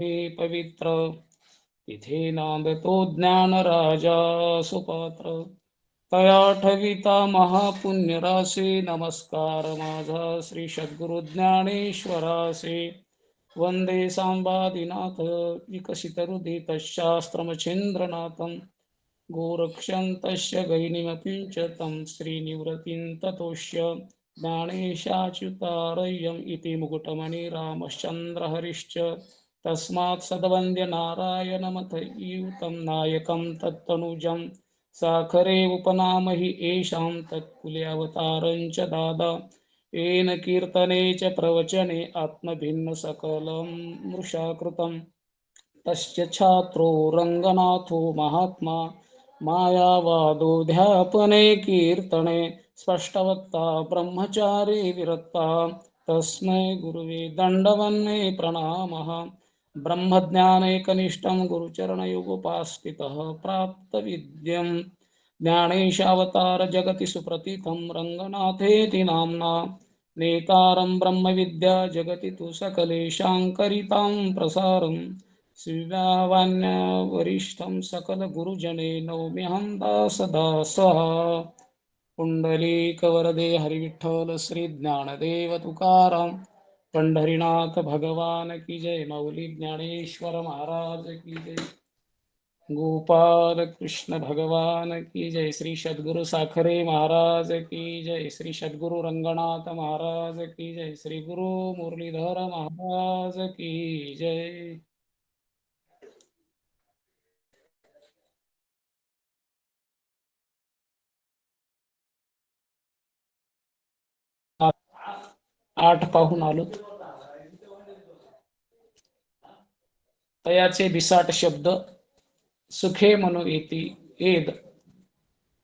हे पवित्र तिथे नांदतो ज्ञानराजा सुपात्र. तया ठविता महापुण्यरासे नमस्कार माझा श्री सद्गुरु ज्ञानेश्वरासे. वंदे सांबादिनाथ विकसित हृदय शास्त्रमच्छिन्द्रनाथं गोरक्षन्तस्य गैनिमपि च तं श्रीनिवृत्तिं ततोष्य ज्ञानेशाच्युतारय्यम् इति मुकुटमणि रामश्चन्द्र हरिश्च तस्मात् सद्वन्द्य नारायणमथ यूतं नायकं तत्तनुजं साखरे उपनामहि येषां तत्कुले अवतारं च दादा. येन कीर्तने च प्रवचने आत्मभिन्न सकलं मृषाकृतं तस्य छात्रो रङ्गनाथो महात्मा मायावादोऽध्यापने कीर्तने स्पष्टवक्ता ब्रह्मचारी विरक्ता तस्मै गुरुवे दण्डवन्ने प्रणामः. ब्रह्मज्ञानैकनिष्ठं गुरुचरणयुगोपास्थितः प्राप्तविद्यं ज्ञानेशावतार जगति सुप्रथितं रङ्गनाथेति नाम्ना नेतारं ब्रह्मविद्या जगति तु सकलेशाङ्करितां प्रसारम् शिव्यावान्य वरिष्ठं सकल गुरुजने नौम्यहं दासदासः. पुंडलीकवरदे हरिविठ्ठल श्री ज्ञानदेव तुकाराम पंढरीनाथ भगवान की जय. माऊली ज्ञानेश्वर महाराज की जय. गोपाल कृष्ण भगवान की जय. श्री सद्गुरु साखरे महाराज की जय. श्री सद्गुरु रंगनाथ महाराज की जय. श्री गुरु मुरलीधर महाराज की जय. आठ पाहून आलो. तयाचे बिसाट शब्द सुखे म्हणू येती एद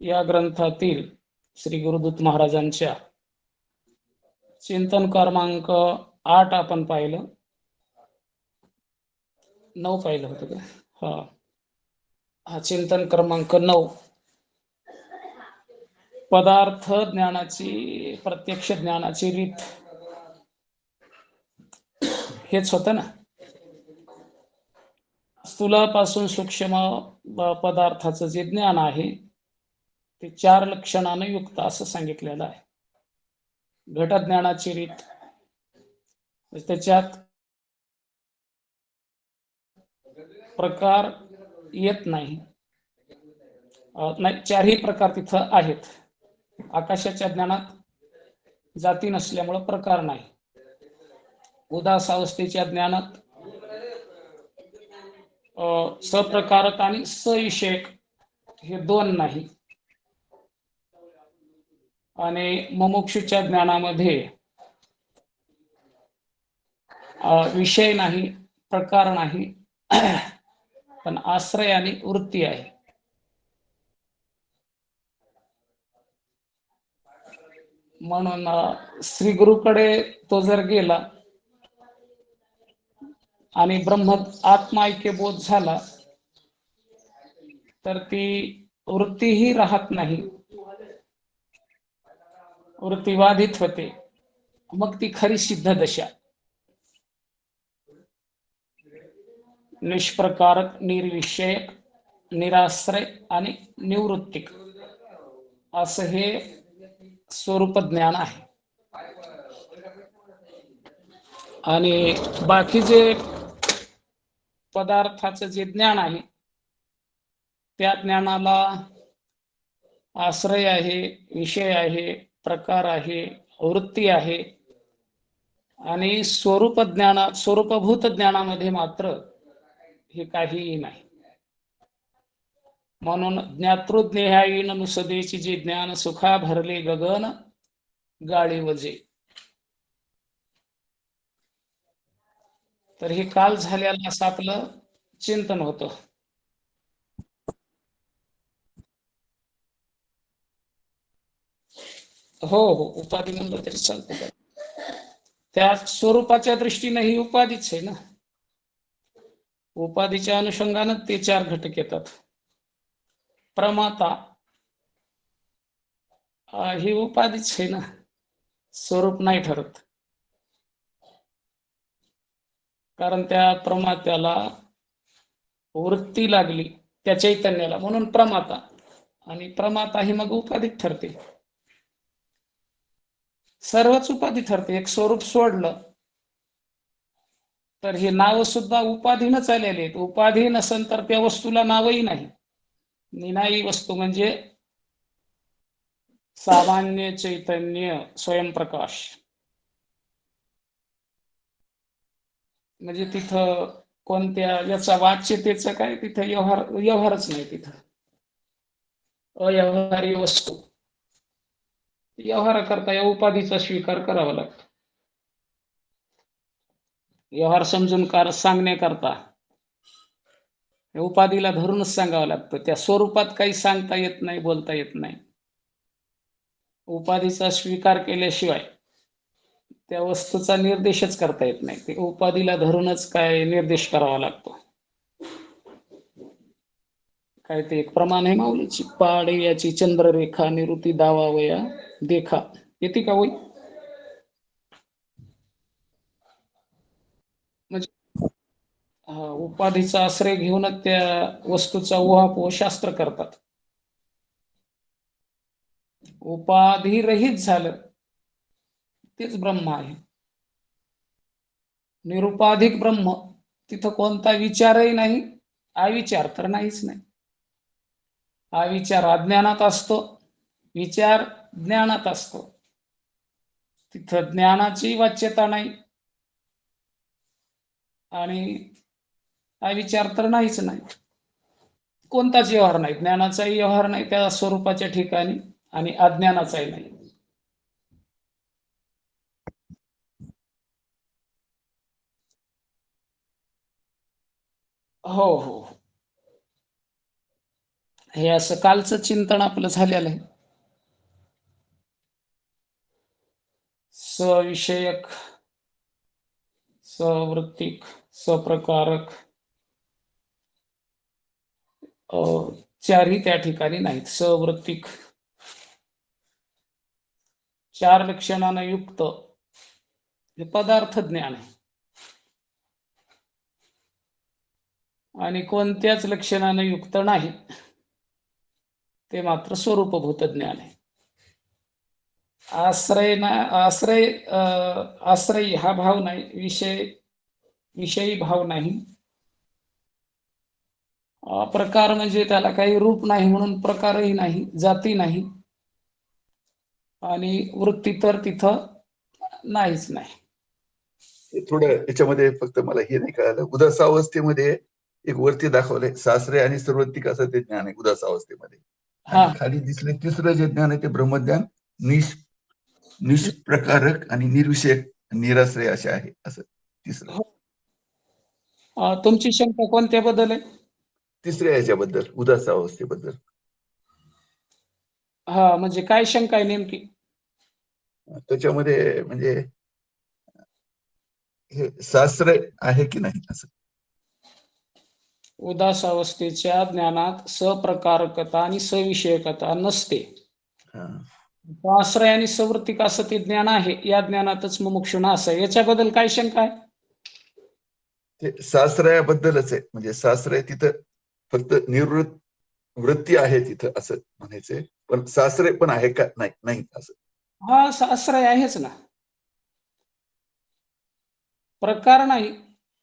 या ग्रंथातील श्री गुरुदत्त महाराजांच्या चिंतन क्रमांक 8 आपण पाहिलं. 9 पाहिलं होतं का? हा चिंतन क्रमांक 9 पदार्थ ज्ञानाची प्रत्यक्ष ज्ञानाची रीत हेच होतं ना. स्थूलापासून सूक्ष्म पदार्थाचं जे ज्ञान आहे ते 4 लक्षणाने युक्त असं सांगितलेलं आहे. घटज्ञानाची रीत त्याच्यात प्रकार येत नाही. नाही, 4ही प्रकार तिथं आहेत. आकाशाच्या ज्ञानात जाती नसल्यामुळे प्रकार नाही. उदास अवस्थेच्या ज्ञानात सप्रकारक आणि सविषयक हे 2 नाही. आणि मुमुक्षुच्या ज्ञानामध्ये विषय नाही, प्रकार नाही, पण आश्रय आणि वृत्ती आहे. म्हणून श्री गुरुकडे तो जर गेला आणि ब्रह्म आत्माऐक्य बोध झाला तर ती वृत्तीही राहत नाही, वृत्ती बाधित होते. मग ती खरी सिद्ध दशा. निष्प्रकारक, निर्विषयक, निराश्रय आणि निवृत्तिक असं हे स्वरूप ज्ञान आहे. आणि बाकी जे पदार्थाचं जे ज्ञान आहे त्या ज्ञानाला आश्रय आहे, विषय आहे, प्रकार आहे, वृत्ती आहे. आणि स्वरूपभूत ज्ञानामध्ये मात्र हे काहीही नाही. म्हणून ज्ञातृज्ञेहायीन नुसदेची जे ज्ञान सुखा भरले गगन गाळी वजे. तर हे काल झालेलं असं आपलं चिंतन होतं. हो हो, उपाधी म्हणलं तरी चालतं. त्या स्वरूपाच्या दृष्टीने ही उपाधीच आहे ना. उपाधीच्या अनुषंगाने ते 4 घटक येतात. प्रमाता ही उपाधीच आहे ना, स्वरूप नाही ठरत. कारण त्या प्रमात्याला वृत्ती लागली त्या चैतन्याला, म्हणून प्रमाता. आणि प्रमाता ही मग उपाधी ठरते. सर्वच उपाधी ठरते. एक स्वरूप सोडलं तर हे नाव सुद्धा उपाधीनच आलेले आहेत. उपाधी नसेल तर त्या वस्तूला नावही नाही. निनाई वस्तू म्हणजे सामान्य चैतन्य स्वयंप्रकाश. म्हणजे तिथं कोणत्या याचा वाच्यतेचं काय तिथं व्यवहारच नाही. तिथं अव्यवहारी वस्तू व्यवहार करता या उपाधीचा स्वीकार करावा लागतो. व्यवहार समजून सांगण्याकरता उपाधीला धरूनच सांगावं लागतं. त्या स्वरूपात काही सांगता येत नाही, बोलता येत नाही. उपाधीचा स्वीकार केल्याशिवाय त्या वस्तूचा निर्देशच करता येत नाही. ते उपाधीला धरूनच काय निर्देश करावा लागतो. काय ते एक प्रमाण आहे माऊलीची, पाडव्याची चंद्ररेखा निवृत्ती दावावया देखा. येते का होई? म्हणजे उपाधीचा आश्रय घेऊनच त्या वस्तूचा उहापोह शास्त्र करतात. उपाधी रहित झालं तेच ब्रह्म आहे. निरुपाधिक ब्रह्म, तिथं कोणता विचारही नाही, अविचार तर नाहीच नाही. अविचार अज्ञानात असतो, विचार ज्ञानात असतो. तिथं ज्ञानाची वाच्यता नाही आणि अविचार तर नाहीच नाही. कोणताच व्यवहार नाही. ज्ञानाचाही व्यवहार नाही त्या स्वरूपाच्या ठिकाणी आणि अज्ञानाचाही नाही. हो हो, हे असं कालचं चिंतन आपलं झालेलं आहे. सविषयक, सवृत्तिक, सप्रकारक चारही त्या ठिकाणी नाहीत. सवृत्तिक चार लक्षणानं युक्त हे पदार्थ ज्ञान आहे. आणि कोणत्याच लक्षणानं युक्त नाही, ते मात्र स्वरूपभूत ज्ञान आहे. आश्रय ना आश्रय आश्रय हा भाव नाही, विषयी भाव नाही. प्रकार म्हणजे त्याला काही रूप नाही म्हणून प्रकारही नाही, जाती नाही, आणि वृत्ती तर तिथं नाहीच नाही. थोडं याच्यामध्ये फक्त मला हे नाही कळालं, उदासावस्थेमध्ये एक वरती दाखवलंय सासरे आणि सर्वत्रिक असं ते ज्ञान आहे उदासावस्थेमध्ये, आणि खाली दिसले तिसरं जे ज्ञान आहे ते ब्रह्मज्ञान निष्प्रकारक आणि निर्विषयक निराश्रय असे आहे, असं तिसरं. तुमची शंका कोणत्याबद्दल आहे? तिसऱ्या याच्याबद्दल, उदासावस्थेबद्दल. हा, म्हणजे काय शंका आहे नेमकी? त्याच्यामध्ये म्हणजे हे शास्त्र आहे की नाही असं. उदासावस्थेच्या ज्ञानात सप्रकारकता आणि सविषयकता नसते. आश्रय आणि सवृत्तिक असं ते ज्ञान आहे. या ज्ञानातच मुमुक्षुना असं आहे. याच्याबद्दल काय शंका आहे? ते शास्त्रयाबद्दलच आहे. म्हणजे शास्त्र तिथं फक्त वृत्ती आहे तिथं असं म्हणायचंय, पण शास्त्रे पण आहे का? नाही असं. हा, आश्रय आहेच ना, प्रकार नाही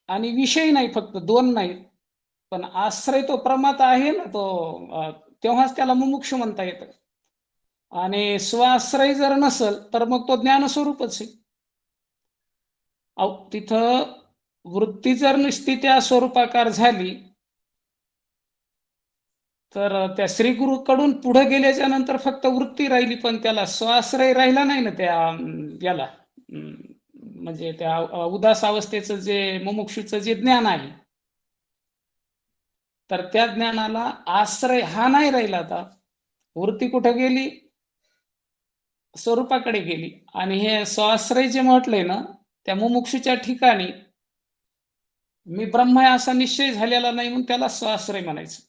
आणि विषय नाही, फक्त दोन नाही. पण आश्रय तो प्रमाता आहे ना, तो तेव्हाच त्याला मुमुक्षु म्हणता येतं. आणि स्वाश्रय जर नसल तर मग तो ज्ञानस्वरूपच आहे. तिथं वृत्ती जर नुसती त्या स्वरूपाकार झाली तर त्या श्रीगुरूकडून पुढे गेल्याच्या नंतर फक्त वृत्ती राहिली, पण त्याला स्वाश्रय राहिला नाही ना त्या याला. म्हणजे त्या उदास अवस्थेचं जे मुमुक्षूचं जे ज्ञान आहे, तर त्या ज्ञानाला आश्रय हा नाही राहिला. आता वृत्ती कुठे गेली? स्वरूपाकडे गेली. आणि हे स्वाश्रय जे म्हटलंय ना, त्या मुमुक्षूच्या ठिकाणी मी ब्रह्म आहे असा निश्चय झालेला नाही, म्हणून त्याला स्वाश्रय म्हणायचं.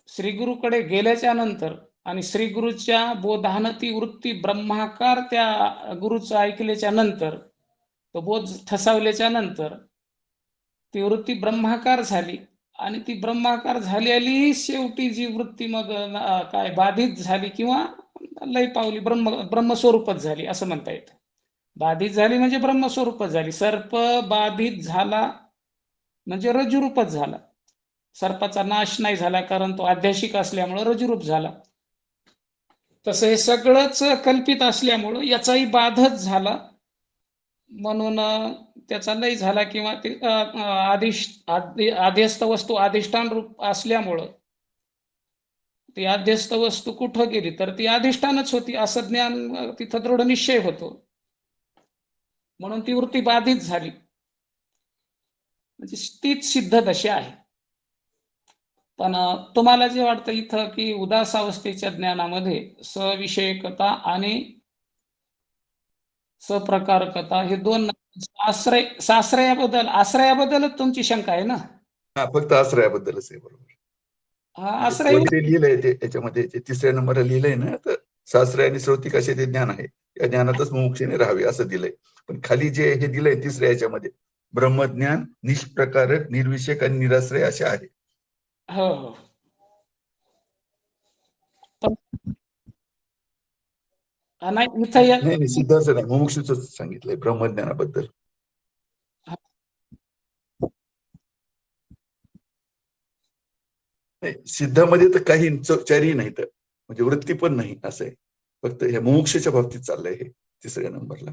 श्रीगुरूकडे गेल्याच्या नंतर आणि श्रीगुरूच्या बोधानं ती वृत्ती ब्रह्माकार त्या गुरुचं ऐकल्याच्या नंतर तो बोध ठसावल्याच्या नंतर ती वृत्ती ब्रह्माकार झाली आणि ती ब्रह्माकार झालेली शेवटी जी वृत्ती मग काय बाधित झाली किंवा लय पावली ब्रह्मस्वरूपच झाली असं म्हणता येतं. बाधित झाली म्हणजे ब्रह्मस्वरूपच झाली. सर्प बाधित झाला म्हणजे रज्जुरूपच झाला. सर्पाचा नाश नाही झाला कारण तो आध्याशिक असल्यामुळं रज्जुरूप झाला. तसं हे सगळंच कल्पित असल्यामुळं याचाही बाधच झाला म्हणून त्याचा लय झाला किंवा ते आध्यस्थ वस्तू अधिष्ठान रूप असल्यामुळं ती आध्यस्थ वस्तू कुठं गेली तर ती अधिष्ठानच होती असं ज्ञान तिथं दृढ निश्चय होतो. म्हणून ती वृत्ती बाधित झाली म्हणजे तीच सिद्ध दशा आहे. पण तुम्हाला जे वाटतं इथं की उदास अवस्थेच्या ज्ञानामध्ये सविषयकता आणि सप्रकारकता हे दोन आश्रयाबद्दलच तुमची शंका आहे ना? हा, फक्त आश्रयाबद्दलच आहे. बरोबर. हा म्हणजे आश्रय वरती लिहिलंय ते याच्यामध्ये जे 3ऱ्या नंबरला लिहिलंय ना, तर शास्त्र आणि श्रोतिक असे ते ज्ञान आहे, या ज्ञानातच मुमुक्षेने राहावे असं दिलंय. पण खाली जे हे दिलंय 3ऱ्या याच्यामध्ये ब्रह्मज्ञान, निष्प्रकारक, निर्विषयक आणि निराश्रय असे आहे. हो हो. नाही इथं नाही नाही, सिद्धार्थ नाही, मुमुक्षूच सांगितलंय ब्रह्मज्ञानाबद्दल. नाही, सिद्धामध्ये तर काही चारही नाही, तर म्हणजे वृत्ती पण नाही असं आहे. फक्त हे मुमुक्षच्या बाबतीत चाललंय हे 3ऱ्या नंबरला.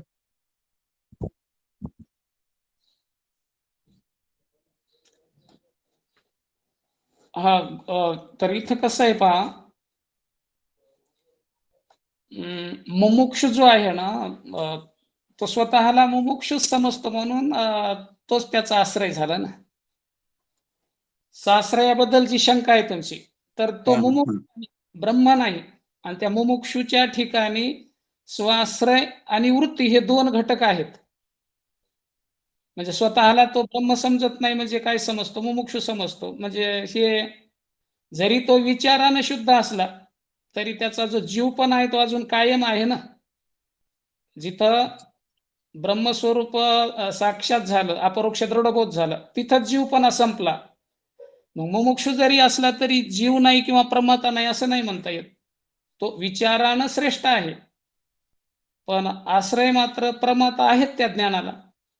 हा तर इथं कसं आहे पहा, मुमुक्षु जो आहे ना तो स्वतःला मुमुक्षुच समजतो म्हणून तोच त्याचा आश्रय झाला ना. साश्रयाबद्दल जी शंका आहे तुमची, तर तो मुमुक्ष ब्रह्म नाही आणि त्या मुमुक्षूच्या ठिकाणी स्वाश्रय आणि वृत्ती हे 2 घटक आहेत. म्हणजे स्वतःला तो ब्रह्म समजत नाही म्हणजे काय समजतो? मुमुक्षू समजतो. म्हणजे हे जरी तो विचाराने शुद्ध असला तरी त्याचा जो जीव पण आहे तो अजून कायम आहे ना. जिथं ब्रह्मस्वरूप साक्षात झालं, अपरोक्ष दृढबोध झालं, तिथंच जीवपणा संपला. मग मुमुक्षू जरी असला तरी जीव नाही किंवा प्रमता नाही असं नाही म्हणता येत. तो विचारानं श्रेष्ठ आहे, पण आश्रय मात्र प्रमता आहेत त्या ज्ञानाला.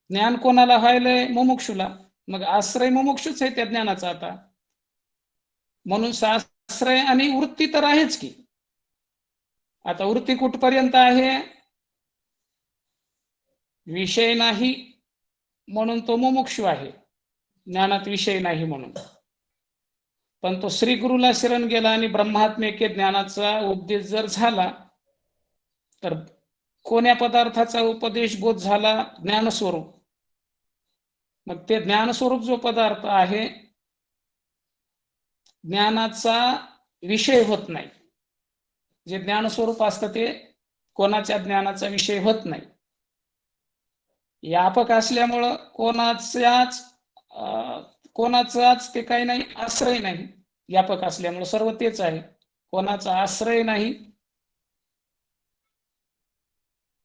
ज्ञान कोणाला व्हायलंय? मुमुक्षूला. मग आश्रय मुमुक्षूच आहे त्या ज्ञानाचा आता. म्हणून आश्रय आणि वृत्ती तर आहेच की. आता वृत्ती कुठपर्यंत आहे? विषय नाही म्हणून तो मुमुक्षू आहे, ज्ञानात विषय नाही म्हणून. पण तो श्री गुरुला शरण गेला आणि ब्रह्मात्मेके ज्ञानाचा उपदेश जर झाला तर कोण्या पदार्थाचा उपदेश बोध झाला? ज्ञानस्वरूप. मग ते ज्ञानस्वरूप जो पदार्थ आहे ज्ञानाचा विषय होत नाही. जे ज्ञानस्वरूप असतं ते कोणाच्या ज्ञानाचा विषय होत नाही. व्यापक असल्यामुळं कोणाचाच ते काही नाही, आश्रय नाही. व्यापक असल्यामुळं सर्व तेच आहे, कोणाचा आश्रय नाही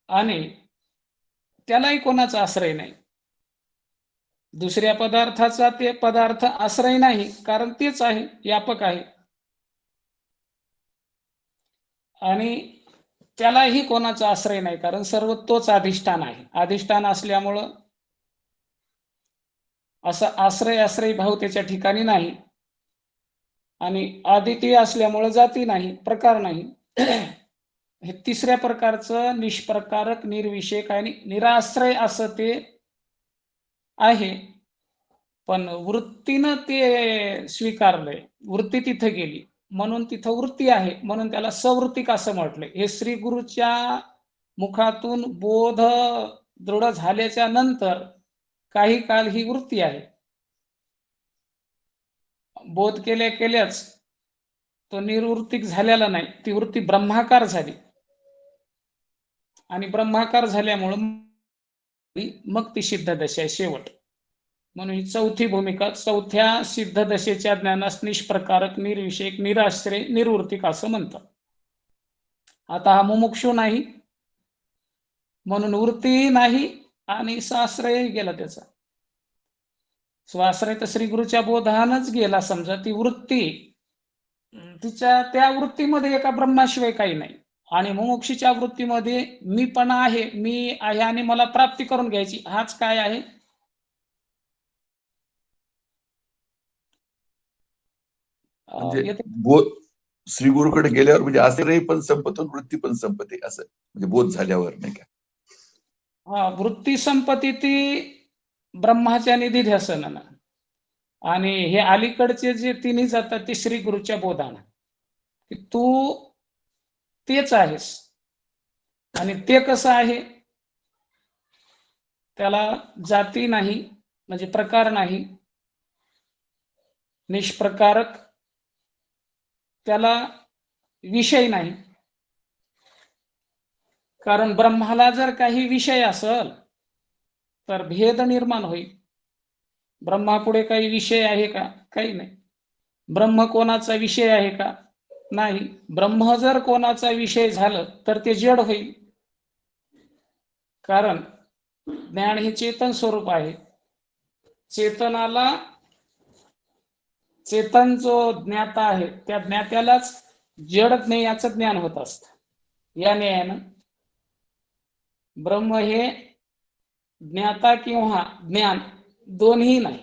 आणि त्यालाही कोणाचा आश्रय नाही. दुसऱ्या पदार्थाचा ते पदार्थ आश्रय नाही कारण तेच आहे, व्यापक आहे आणि त्यालाही कोणाचा आश्रय नाही कारण सर्व तोच अधिष्ठान आहे. अधिष्ठान असल्यामुळं असा आश्रय भाव त्याच्या ठिकाणी नाही आणि अद्वितीय असल्यामुळं जाती नाही, प्रकार नाही. हे 3ऱ्या प्रकारचं निष्प्रकारक, निर्विषयक आणि निराश्रय असं ते आहे. पण वृत्तीनं ते स्वीकारलंय, वृत्ती तिथे गेली म्हणून तिथं वृत्ती आहे, म्हणून त्याला सवृत्तिक असं म्हटलंय. हे श्री गुरुच्या मुखातून बोध दृढ झाल्याच्या नंतर काही काळ ही वृत्ती आहे. बोध केल्याच तो निर्वृत्तिक झालेला नाही, ती वृत्ती ब्रह्माकार झाली आणि ब्रह्माकार झाल्यामुळं मग ती सिद्ध दशा आहे शेवट. म्हणून ही 4थी भूमिका 4थ्या सिद्ध दशेच्या ज्ञानास निष्प्रकारक, निर्विषयक, निराश्रय, निर्वृत्तिक असं म्हणतात. आता हा मुमुक्षू नाही म्हणून वृत्ती नाही आणि स्वाश्रयही गेला त्याचा. स्वाश्रय तर श्री गुरुच्या बोधानच गेला. समजा ती वृत्ती, तिच्या त्या वृत्तीमध्ये एका ब्रह्माशिवाय काही नाही. आणि मुमुक्षीच्या वृत्तीमध्ये मी पण आहे, मी आहे आणि मला प्राप्ती करून घ्यायची, हाच काय आहे? म्हणजे येथे बोध श्री गुरुकडे गेल्यावर म्हणजे आश्रय पण संपतो, वृत्ती पण संपते, असं म्हणजे बोध झाल्यावर, नाही का? वृत्ती संपत्ती ती ब्रह्माच्या निधी ध्यासनानं, आणि हे अलीकडचे जे तिन्ही जातात ते श्री गुरुच्या बोधानं, की तू तेच आहेस. आणि ते कसं आहे? त्याला जाती नाही, म्हणजे प्रकार नाही, निष्प्रकारक, त्याला विषय नाही. कारण ब्रह्माला जर काही विषय असेल तर भेद निर्माण होईल. ब्रह्मापुढे काही विषय आहे का? काही नाही. ब्रह्म कोणाचा विषय आहे का? नाही. ब्रह्म जर कोणाचा विषय झालं तर ते जड होईल. कारण ज्ञान हे चेतन स्वरूप आहे. चेतनाला, चेतन जो ज्ञाता आहे त्या ज्ञात्यालाच जड ज्ञेयाचं ज्ञान होत असतं. या न्यायानं ब्रह्म हे ज्ञाता किंवा ज्ञान दोन्ही नाही,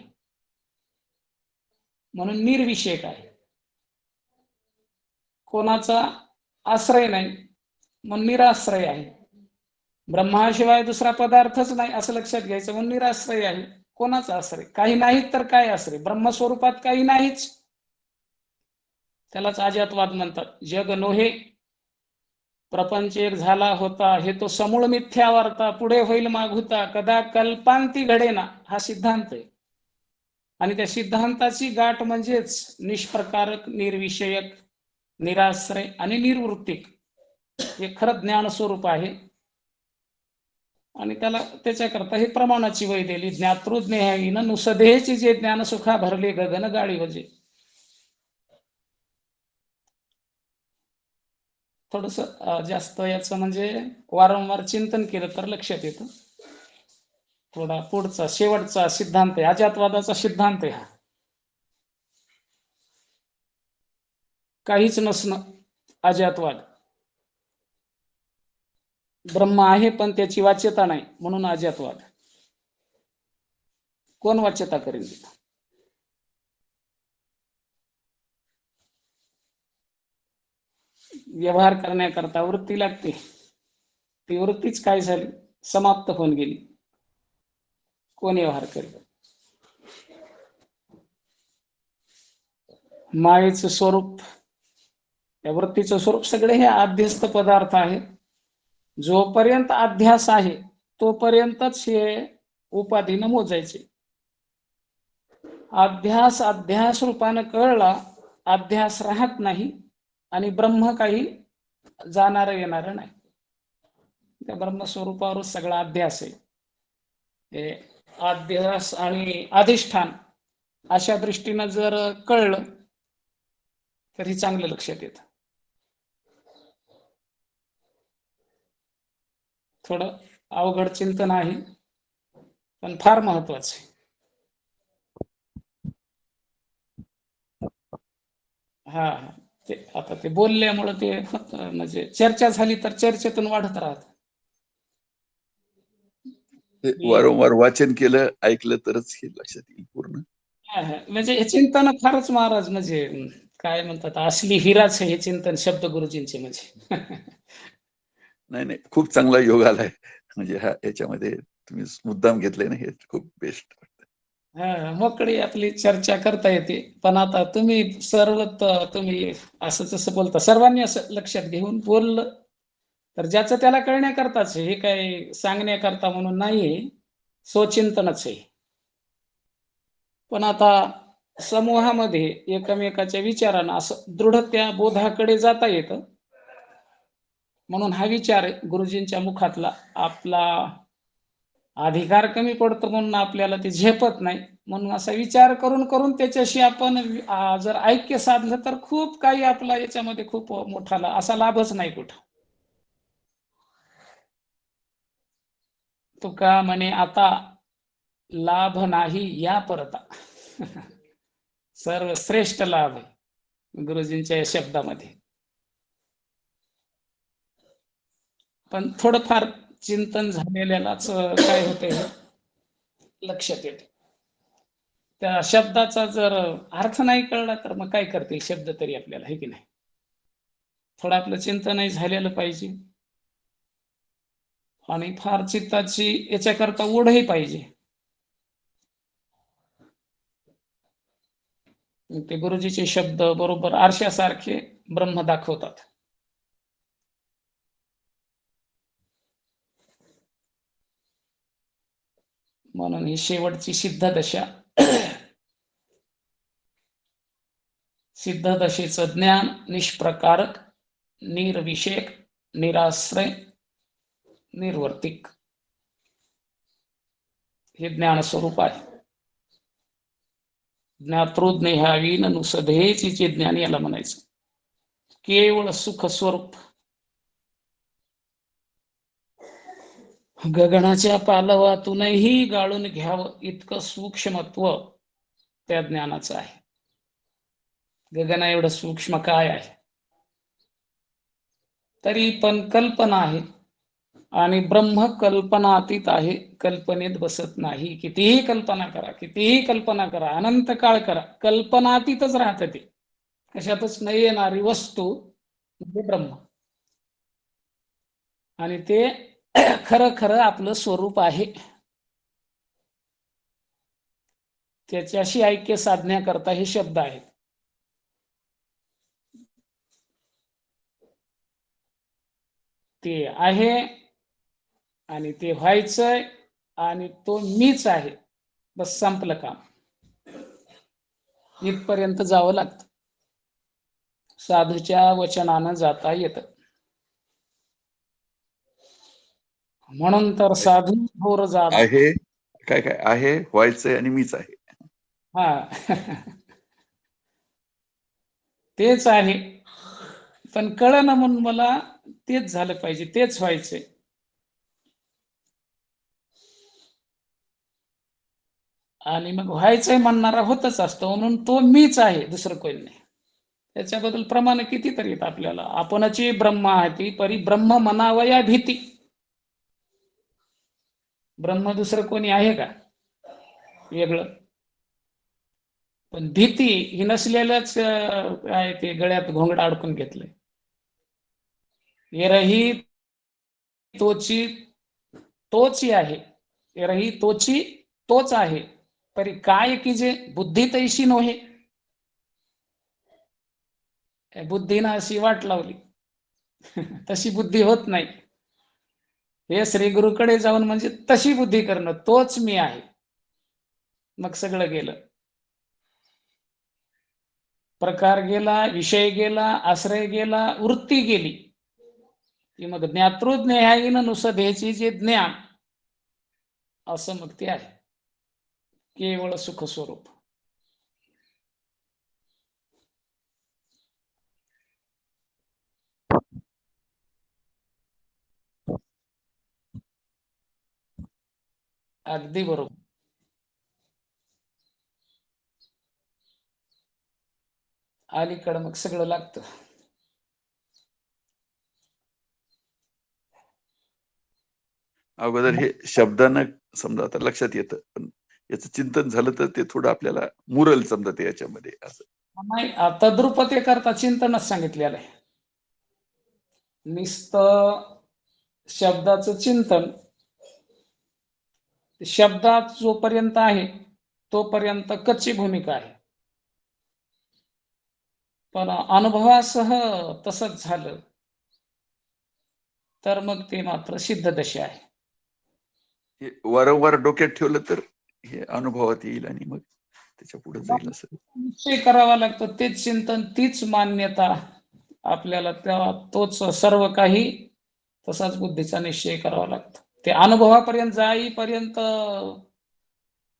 म्हणून निर्विषयक आहे. कोणाचा आश्रय नाही म्हणून निराश्रय आहे. ब्रह्माशिवाय दुसरा पदार्थच नाही असं लक्षात घ्यायचं, म्हणून निराश्रय आहे. कोणाचा आश्रय? काही नाही तर काय आश्रय? ब्रह्मस्वरूपात काही नाहीच, त्यालाच अजातवाद म्हणतात. जग नोहे प्रपंच एक झाला होता, हे तो समूळ मिथ्या वार्ता, पुढे होईल मागुता, कदा कल्पांती घडेना, हा सिद्धांत आहे. आणि त्या सिद्धांताची गाठ म्हणजेच निष्प्रकारक, निर्विषयक, निराश्रय आणि निर्वृत्तिक हे खरं ज्ञान स्वरूप आहे. आणि त्याला त्याच्याकरता हे प्रमाणाची वय दिली. ज्ञातृज्ञेयीन नुसदेची जे ज्ञान सुखा भरले गगन गाडी वजे. थोडस जास्त याचं म्हणजे वारंवार चिंतन केलं तर लक्षात येतं. थोडा पुढचा शेवटचा सिद्धांत आहे, अजातवादाचा सिद्धांत आहे हा. काहीच नसणं, अजातवाद. ब्रह्म आहे पण त्याची वाच्यता नाही, म्हणून अजातवाद. कोण वाच्यता करेल? व्यवहार करण्याकरता वृत्ती लागते. ती वृत्तीच काय झाली? समाप्त होऊन गेली. कोण व्यवहार करेल? मायेचं स्वरूप, या वृत्तीचं स्वरूप सगळे हे अध्यस्त पदार्थ आहेत. जोपर्यंत अध्यास आहे तोपर्यंतच हे उपाधीनं मोजायचे. अध्यास अध्यास रूपानं कळला, अध्यास राहत नाही आणि ब्रह्म काही जाणार येणार नाही. त्या ब्रह्मस्वरूपावरच सगळा अध्यास आहे. हे अध्यास आणि अधिष्ठान अशा दृष्टीनं जर कळलं तर हे चांगलं लक्षात येतं. थोडं अवघड चिंतन आहे पण फार महत्वाचं आहे. हा ते आता ते बोलल्यामुळं ते म्हणजे चर्चा झाली तर चर्चेतून वाढत राहत. वारंवार वाचन केलं, ऐकलं तरच हे लक्षात येईल पूर्ण. म्हणजे हे चिंतन फारच महाराज, म्हणजे काय म्हणतात, असली हिराच हे चिंतन शब्द गुरुजींचे. म्हणजे नाही नाही, खूप चांगला योग आलाय. म्हणजे हा याच्यामध्ये तुम्ही मुद्दाम घेतलंय ना, हे खूप बेस्ट. मोकळी आपली चर्चा करता येते. पण आता तुम्ही सर्व तुम्ही असं जसं बोलता, सर्वांनी असं लक्षात घेऊन बोललं तर ज्याचं त्याला कळण्याकरताच, हे काही सांगण्याकरता म्हणून नाहीये, स्वचिंतनच आहे. पण आता समूहामध्ये एकमेकाच्या विचारानं असं दृढ त्या बोधाकडे जाता येतं, म्हणून हा विचार आहे गुरुजींच्या मुखातला. आपला अधिकार कमी पडतो म्हणून आपल्याला ते झेपत नाही, म्हणून असा विचार करून करून त्याच्याशी आपण जर ऐक्य साधलं तर खूप काही आपला याच्यामध्ये खूप मोठा असा लाभच नाही कुठं. तुका म्हणे आता लाभ नाही या परता. सर्वश्रेष्ठ लाभ आहे गुरुजींच्या या शब्दामध्ये. पण थोडंफार चिंतन झालेल्यालाच काय होते लक्षात येते. त्या शब्दाचा जर अर्थ नाही कळला तर मग काय करतील शब्द तरी आपल्याला, आहे की नाही. थोडं आपलं चिंतनही झालेलं पाहिजे आणि फार चित्ताची याच्याकरता ओढही पाहिजे. ते गुरुजीचे शब्द बरोबर आरशासारखे ब्रह्म दाखवतात. म्हणून ही शेवटची सिद्ध दशा, सिद्ध दशेचं ज्ञान निष्प्रकारक, निर्विषेक, निराश्रय, निर्वर्तिक हे ज्ञान स्वरूप आहे. ज्ञातृज्ञेहावीन नुसधेचे ज्ञान याला म्हणायचं. केवळ सुख स्वरूप, गगनाच्या पालवातूनही गाळून घ्यावं इतकं सूक्ष्मत्व त्या ज्ञानाचं आहे. गगना एवढं सूक्ष्म काय आहे, तरी पण कल्पना आहे आणि ब्रह्म कल्पनातीत आहे, कल्पनेत बसत नाही. कितीही कल्पना करा, कितीही कल्पना करा, अनंत काळ करा, कल्पनातीतच राहतं ते. कशातच नाही येणारी वस्तू म्हणजे ब्रह्म. आणि ते खरं खरं आपलं स्वरूप आहे. त्याच्याशी ऐक्य साधण्याकरता हे शब्द आहेत. ते आहे आणि ते व्हायचंय आणि तो मीच आहे, बस संपलं काम. इथपर्यंत जावं लागतं. साधूच्या वचनानं जाता येतं. म्हणून तर साधू थोर जाणं आहे काय काय आहे, व्हायचंय आणि मीच आहे. हा तेच आहे, पण कळना म्हणून मला तेच झालं पाहिजे, तेच व्हायचंय. आणि मग व्हायचंय म्हणणारा होतच असतो, म्हणून तो मीच आहे, दुसरं कोणी नाही. त्याच्याबद्दल प्रमाण कितीतरी येत आपल्याला. आपणची ब्रह्म आहे परी ब्रह्म म्हणावया भीती. ब्रह्म दुसरं कोणी आहे का वेगळं? पण भीती ही नसलेलंच काय ते गळ्यात घोंगडा अडकून घेतलंय. एरही तोची तोची आहे, एरही तोची तोच आहे, परी काय की जे बुद्धी तैशी नव्हे. बुद्धीनं अशी वाट लावली तशी बुद्धी होत नाही. हे श्री गुरुकडे जाऊन म्हणजे तशी बुद्धी करणं, तोच मी आहे, मग सगळं गेलं. प्रकार गेला, विषय गेला, आश्रय गेला, वृत्ती गेली की मग ज्ञातृज्ञेहाईन नुसधेची जे ज्ञान असं मग ते आहे, केवळ सुख स्वरूप. अगदी बरोबर. अलीकडं मग सगळं लागतं. अगोदर हे शब्दानं समजा आता लक्षात येतं, पण याचं चिंतन झालं तर ते थोडं आपल्याला मुरल समजा ते याच्यामध्ये असं. नाही, तद्रुपते करता चिंतनच सांगितलेलं आहे. नुसतं शब्दाचं चिंतन, शब्दात जोपर्यंत आहे तोपर्यंत कच्ची भूमिका आहे, पण अनुभवासह तसंच झालं तर मग ते मात्र सिद्ध दशा आहे. हे वारंवार डोक्यात ठेवलं तर हे अनुभवात येईल आणि मग त्याच्या पुढे जाईल असं. निश्चय करावा लागतो, तेच चिंतन, तीच मान्यता आपल्याला, तोच सर्व काही, तसाच बुद्धीचा निश्चय करावा लागतो. ते अनुभवापर्यंत जाईपर्यंत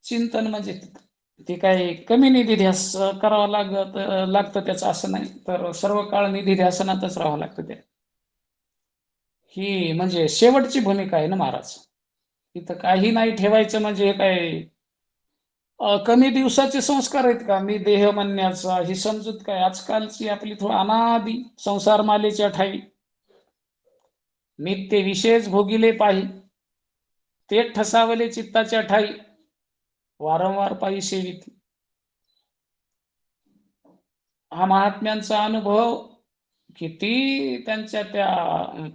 चिंतन म्हणजे ते काही कमी निधिध्यास करावा लागतं त्याचं असं नाही, तर सर्व काळ निधिध्यासनातच राहावं लागतं. ते ही म्हणजे शेवटची भूमिका आहे ना महाराज. इथं काही नाही ठेवायचं म्हणजे हे काय कमी दिवसाचे संस्कार आहेत का? मी देह म्हणण्याचा ही समजूत काय? आजकालची आपली थोडी अनादी संसार मालेच्या ठाई नित्य विशेष भोगिले पाही, ते ठसावले चित्ताच्या ठाई, वारंवार पायी सेवित. हा महात्म्यांचा अनुभव किती त्यांच्या त्या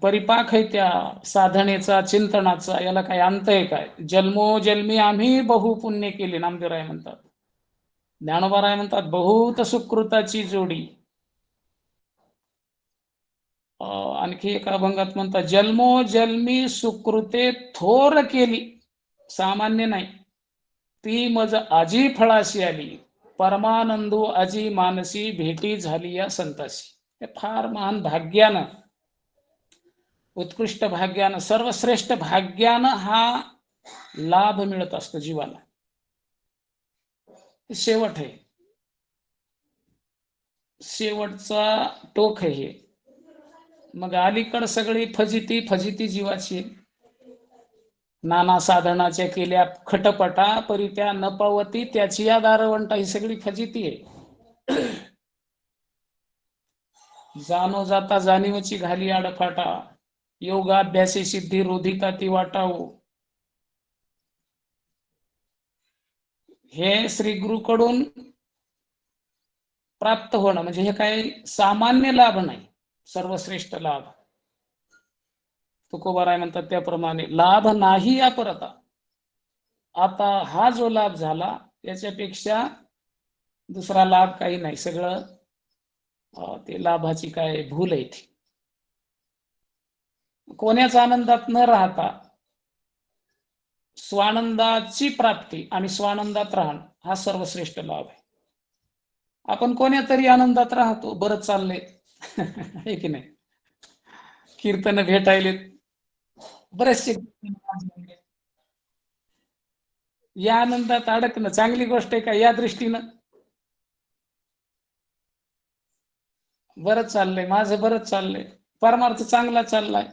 परिपाक आहे त्या साधनेचा, चिंतनाचा, याला काही अंत आहे काय? जन्मोजन्मी आम्ही बहु पुण्य केले, नामदेवराय म्हणतात. ज्ञानोबाराय म्हणतात बहुत सुकृताची जोडी. आणखी एका अभंगात म्हणतात जन्मोजन्मी सुकृते थोर केली, सामान्य नाही, ती मज आजी फळाशी आली, परमानंदो आजी मानसी भेटी झाली या संताशी. हे फार महान भाग्यानं, उत्कृष्ट भाग्यानं, सर्वश्रेष्ठ भाग्यानं हा लाभ मिळत असतो जीवाला. शेवट आहे, शेवटचा टोक आहे हे. मग अलीकड सगळी फजिती जीवाची. नाना साधनाच्या केल्या खटपटा, परी त्या न पावती त्याची या दारवंटा, ही सगळी फजिती आहे. जाणो जाता जाणीवची घाली आडफाटा, योगाभ्यासी सिद्धी रोधिता ती वाटावो. हे श्री गुरुकडून प्राप्त होणं म्हणजे हे काही सामान्य लाभ नाही, सर्वश्रेष्ठ लाभ. तुकोबाराय म्हणतात त्याप्रमाणे लाभ नाही या परता. आता हा जो लाभ झाला याच्यापेक्षा दुसरा लाभ काही नाही, सगळं ते लाभाची काय भूल आहे ती. कोण्याच आनंदात न राहता स्वानंदाची प्राप्ती आणि स्वानंदात राहणं हा सर्वश्रेष्ठ लाभ आहे. आपण कोण्या तरी आनंदात राहतो, बरं चाललंय हे की नाही, कीर्तन भेटायले बरेचसे, या आनंदात अडकणं चांगली गोष्ट आहे का? या दृष्टीनं बरंच चाललंय, माझं बरंच चाललंय, परमार्थ चांगला चाललाय,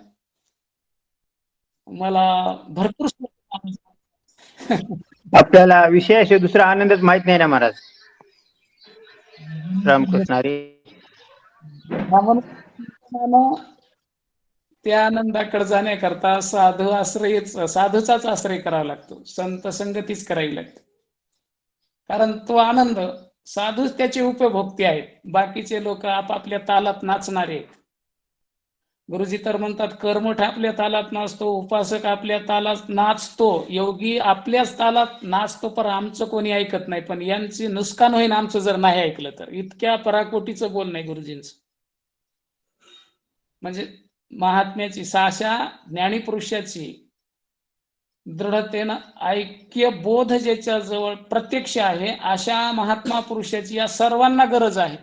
मला भरपूर आपल्याला विषयाशिवाय दुसरा आनंदच माहित नाही ना महाराज. रामकृष्ण हरी. त्या आनंदाकडे जाण्याकरता साधूचाच आश्रय करावा लागतो, संत संगतीच करावी लागते. कारण तो आनंद साधूच त्याचे उपभोक्ते आहेत, बाकीचे लोक आपापल्या तालात नाचणारे. गुरुजी तर म्हणतात कर्मठ आपल्या तालात नाचतो, उपासक आपल्या तालात नाचतो, योगी आपल्याच तालात नाचतो, पण आमचं कोणी ऐकत नाही. पण यांची नुकसान होईन आमचं जर नाही ऐकलं तर. इतक्या पराकोटीचं बोल नाही गुरुजींचं. म्हणजे महात्म्याची, साशा ज्ञानीपुरुषाची दृढतेनं ऐक्य बोध ज्याच्या जवळ प्रत्यक्ष आहे, अशा महात्मा पुरुषाची या सर्वांना गरज आहे.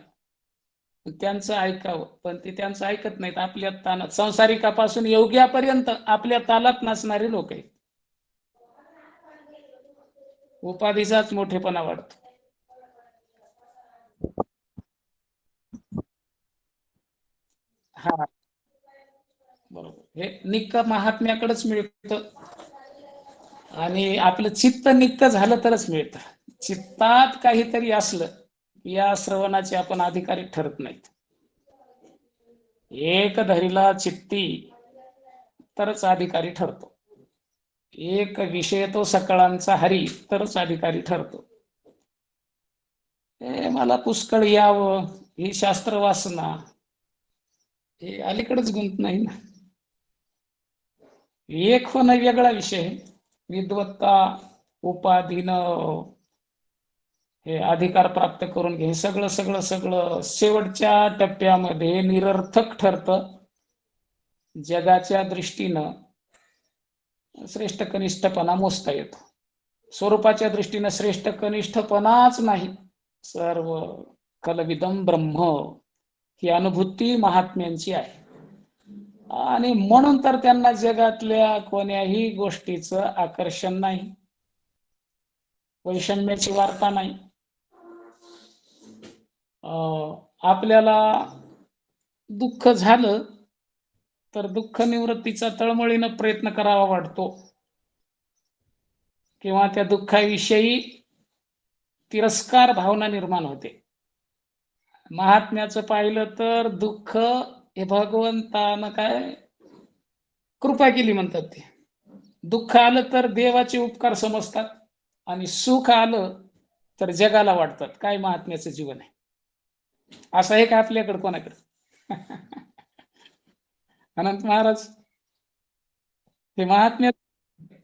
त्यांचं ऐकावं, पण ते त्यांचं ऐकत नाहीत. आपल्या तालात, संसारिकापासून योग्यापर्यंत आपल्या तालात नाचणारे लोक आहेत. उपाधीचाच मोठेपणा वाढतो. हा बरोबर, हे निक्क महात्म्याकडेच मिळतं. आणि आपलं चित्त निक्क झालं तरच मिळतं. चित्तात काहीतरी असलं या श्रवणाचे आपण अधिकारी ठरत नाहीत. एक धरीला चित्ती तरच अधिकारी ठरतो, एक विषय तो सकळांचा हरी तरच अधिकारी ठरतो. हे मला पुष्कळ यावं, ही शास्त्र वासना, हे अलीकडेच गुंत नाही ना. एक होणं वेगळा विषय, विद्वत्ता, उपाधीन हे अधिकार प्राप्त करून घे, सगळं सगळं सगळं शेवटच्या टप्प्यामध्ये निरर्थक ठरतं. जगाच्या दृष्टीनं श्रेष्ठ कनिष्ठपणा मोजता येतो, स्वरूपाच्या दृष्टीनं श्रेष्ठ कनिष्ठपणाच नाही, सर्व कलविदम ब्रह्म ही अनुभूती महात्म्यांची आहे. आणि म्हणून तर त्यांना जगातल्या कोण्याही गोष्टीचं आकर्षण नाही, वैषम्याची वार्ता नाही. आपल्याला दुःख झालं तर दुःख निवृत्तीचा तळमळीनं प्रयत्न करावा वाटतो. किंवा त्या दुःखाविषयी तिरस्कार भावना निर्माण होते. महात्म्याचं पाहिलं तर दुःख हे भगवंतानं काय कृपा केली म्हणतात. ते दुःख आलं तर देवाचे उपकार समजतात आणि सुख आलं तर जगाला वाटतात. काय महात्म्याचं जीवन आहे. असं आहे का आपल्याकडे कोणाकडे? अनंत महाराज हे महात्म्य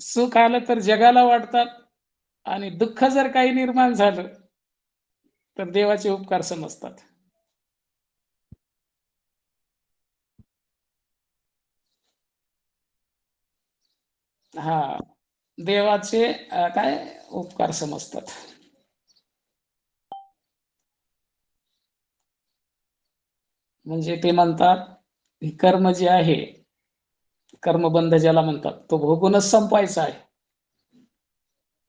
सुख आलं तर जगाला वाटतात आणि दुःख जर काही निर्माण झालं तर देवाचे उपकार समजतात. हा, देवाचे काय उपकार समजतात. म्हणजे ते म्हणतात कर्म जे आहे, कर्मबंध ज्याला म्हणतात, तो भोगूनच संपायचा आहे.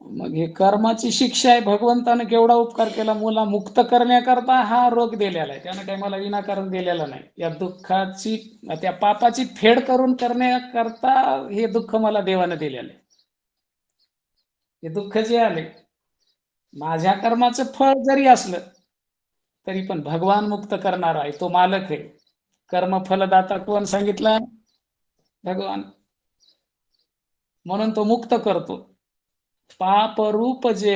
मग हे कर्माची शिक्षा आहे. भगवंताने केवढा उपकार केला, मुला मुक्त करण्याकरता हा रोग दिलेला आहे. त्यानं काही मला विनाकारण दिलेला नाही. या दुःखाची, त्या पापाची फेड करून करण्याकरता हे दुःख मला देवानं दिलेलं आहे. हे दुःख जे आले, माझ्या कर्माचं फळ जरी असलं तरी पण भगवान मुक्त करणारा आहे, तो मालक आहे. कर्म फलदाता कोण सांगितलं? भगवान. म्हणून तो मुक्त करतो. पापरूप जे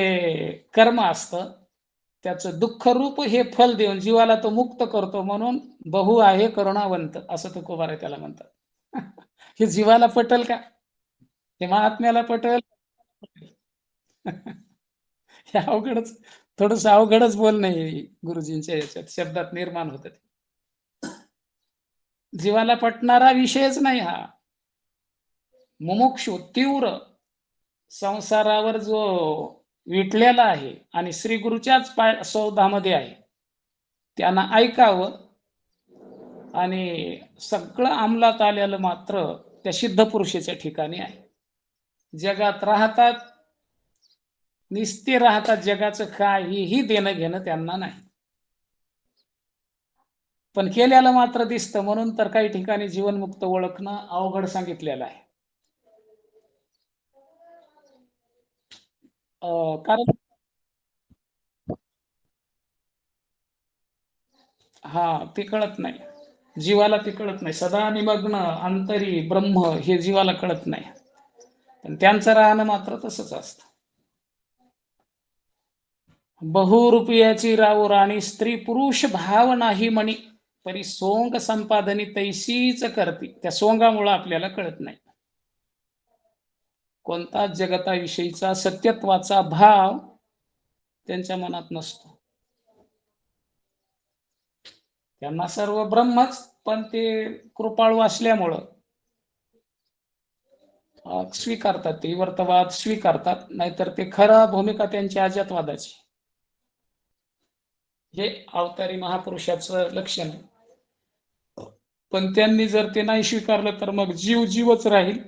कर्म असतं त्याचं दुःख रूप हे फल देऊन जीवाला तो मुक्त करतो. म्हणून बहु आहे करुणावंत असं तुकोबारा त्याला म्हणतात. हे जीवाला पटल का? हे महात्म्याला पटल? हे अवघडच, थोडस अवघडच बोलणं आहे गुरुजींच्या याच्यात, शब्दात निर्माण होत. जीवाला पटणारा विषयच नाही हा. मुमुक्षु तीव्र संसारावर जो विटलेला आहे आणि श्री गुरुच्याच सौधामध्ये आहे, त्यांना ऐकावं. आणि सगळं अंमलात आलेलं मात्र त्या सिद्ध पुरुषाच्या ठिकाणी आहे. जगात राहतात, निस्ते राहतात, जगाचं काहीही देणं घेणं त्यांना नाही, पण केल्याला मात्र दिसतं. म्हणून तर काही ठिकाणी जीवनमुक्त ओळखणं अवघड सांगितलेलं आहे. कारण ते कळत नाही जीवाला, ते कळत नाही. सदा निमग्न अंतरी ब्रह्म हे जीवाला कळत नाही, पण त्यांचं राहणं मात्र तसंच असतं. बहुरूपयाची राऊ राणी, स्त्री पुरुष भाव नाही म्हणी, परी सोंग संपादनी तैसीच करती. त्या सोंगामुळे आपल्याला कळत नाही. कोणताच जगताविषयीचा सत्यत्वाचा भाव त्यांच्या मनात नसतो. त्यांना सर्व ब्रह्मच, पण ते कृपाळू असल्यामुळं स्वीकारतात, ते वर्तवाद स्वीकारतात. नाहीतर ते खरं भूमिका त्यांची अजातवादाची. हे अवतारी महापुरुषाचं लक्षण आहे. पण त्यांनी जर ते नाही स्वीकारलं तर मग जीव जीवच राहील.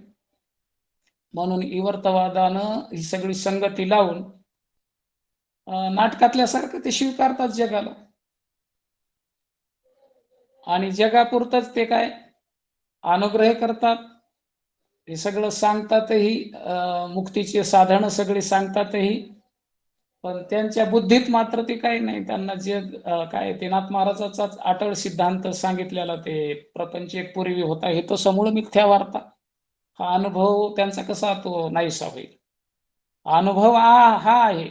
म्हणून इवर्तवादानं ही सगळी संगती लावून नाटकातल्यासारखं ते स्वीकारतात जगाला. आणि जगापुरतच ते काय अनुग्रह करतात, हे सगळं सांगतातही, मुक्तीचे साधनं सगळी सांगतातही, पण त्यांच्या बुद्धीत मात्र ते काही नाही. त्यांना जे काय ते नाथ महाराजाचाच अटळ सिद्धांत सांगितलेला, ते प्रपंच एक पूर्वी होता हे तो समूळ मिथ्या वार्ता. हा अनुभव त्यांचा कसा तो नाहीसा होईल? अनुभव हा आहे.